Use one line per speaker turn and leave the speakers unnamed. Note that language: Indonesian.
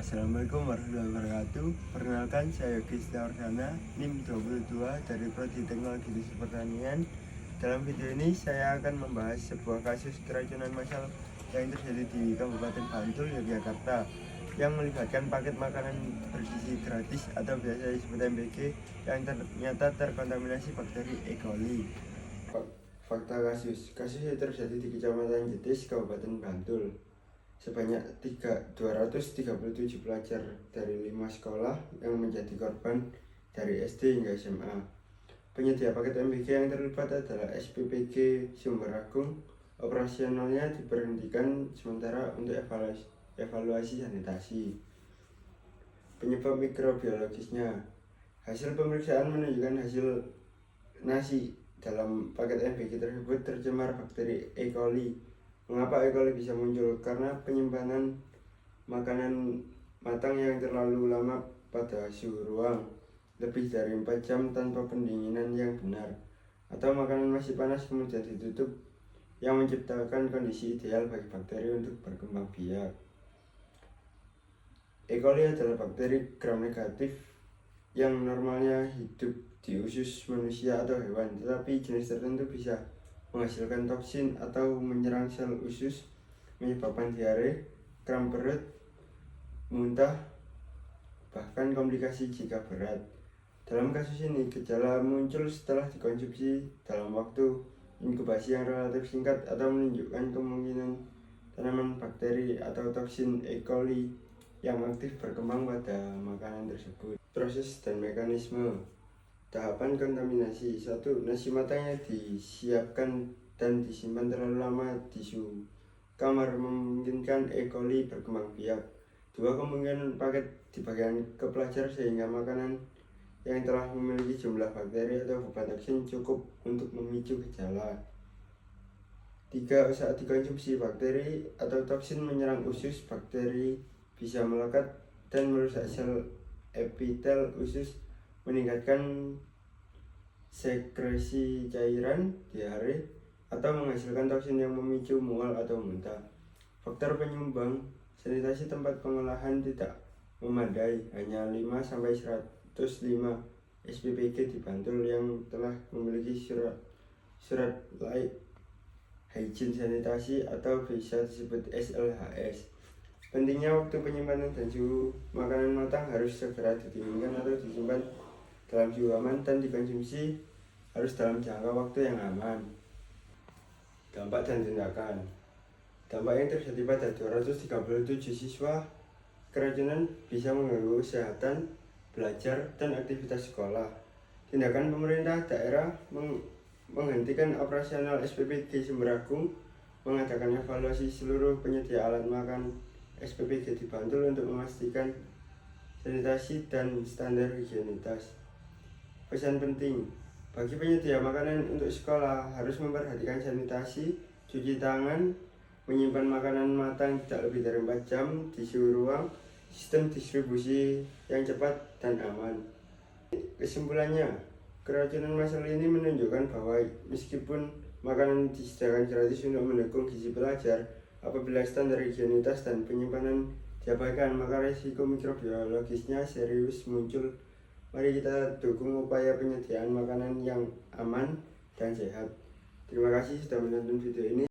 Assalamualaikum warahmatullahi wabarakatuh. Perkenalkan, saya Yogi Setiawardana, NIM 22 dari Prodi Teknologi Industri Pertanian. Dalam video ini saya akan membahas sebuah kasus keracunan massal yang terjadi di Kabupaten Bantul, Yogyakarta, yang melibatkan paket makanan bergizi gratis atau biasa disebut MBG yang ternyata terkontaminasi bakteri E. coli. Fakta kasus ini terjadi di Kecamatan Jetis, Kabupaten Bantul. Sebanyak 237 pelajar dari 5 sekolah yang menjadi korban dari SD hingga SMA. Penyedia paket MBG yang terlibat adalah SPPG Sumber Agung. Operasionalnya diberhentikan sementara untuk evaluasi sanitasi. Penyebab mikrobiologisnya, hasil pemeriksaan menunjukkan hasil nasi dalam paket MBG tersebut tercemar bakteri E. coli. Mengapa E. coli bisa muncul? Karena penyimpanan makanan matang yang terlalu lama pada suhu ruang, lebih dari 4 jam tanpa pendinginan yang benar, atau makanan masih panas kemudian ditutup, yang menciptakan kondisi ideal bagi bakteri untuk berkembang biak. E. coli adalah bakteri gram negatif yang normalnya hidup di usus manusia atau hewan, tetapi jenis tertentu bisa menghasilkan toksin atau menyerang sel usus, menyebabkan diare, kram perut, muntah, bahkan komplikasi jika berat. Dalam kasus ini, gejala muncul setelah dikonsumsi dalam waktu inkubasi yang relatif singkat atau menunjukkan kemungkinan tanaman bakteri atau toksin E. coli yang aktif berkembang pada makanan tersebut. Proses dan mekanisme. Tahapan kontaminasi. 1. Nasi matangnya disiapkan dan disimpan terlalu lama di suhu kamar memungkinkan E. coli berkembang biak. 2. Kemungkinan paket dibagikan ke pelajar sehingga makanan yang telah memiliki jumlah bakteri atau beban toksin cukup untuk memicu gejala. 3. Saat dikonsumsi, bakteri atau toksin menyerang usus. Bakteri bisa melekat dan merusak sel epitel usus, meningkatkan sekresi cairan, diare, atau menghasilkan toksin yang memicu mual atau muntah. Faktor penyumbang, sanitasi tempat pengolahan tidak memadai, hanya 5-105 SPPG di Bantul yang telah memiliki surat layak hygiene sanitasi atau bisa disebut SLHS. Pentingnya waktu penyimpanan dan suhu makanan matang harus segera didinginkan atau disimpan dalam suhu aman dan dikonsumsi harus dalam jangka waktu yang aman. Dampak dan tindakan. Dampak yang terjadi pada 237 siswa keracunan bisa mengganggu kesehatan, belajar, dan aktivitas sekolah. Tindakan pemerintah daerah menghentikan operasional SPPG Sumber Agung, mengadakan evaluasi seluruh penyedia alat makan SPPG di Bantul untuk memastikan sanitasi dan standar higienitas. Pesan penting bagi penyedia makanan untuk sekolah harus memperhatikan sanitasi, cuci tangan, menyimpan makanan matang tidak lebih dari 4 jam di suhu ruang, sistem distribusi yang cepat dan aman. Kesimpulannya, keracunan massal ini menunjukkan bahwa meskipun makanan disediakan gratis untuk mendukung gizi pelajar, apabila standar higienitas dan penyimpanan diabaikan, maka risiko mikrobiologisnya serius muncul. Mari kita dukung upaya penyediaan makanan yang aman dan sehat. Terima kasih sudah menonton video ini.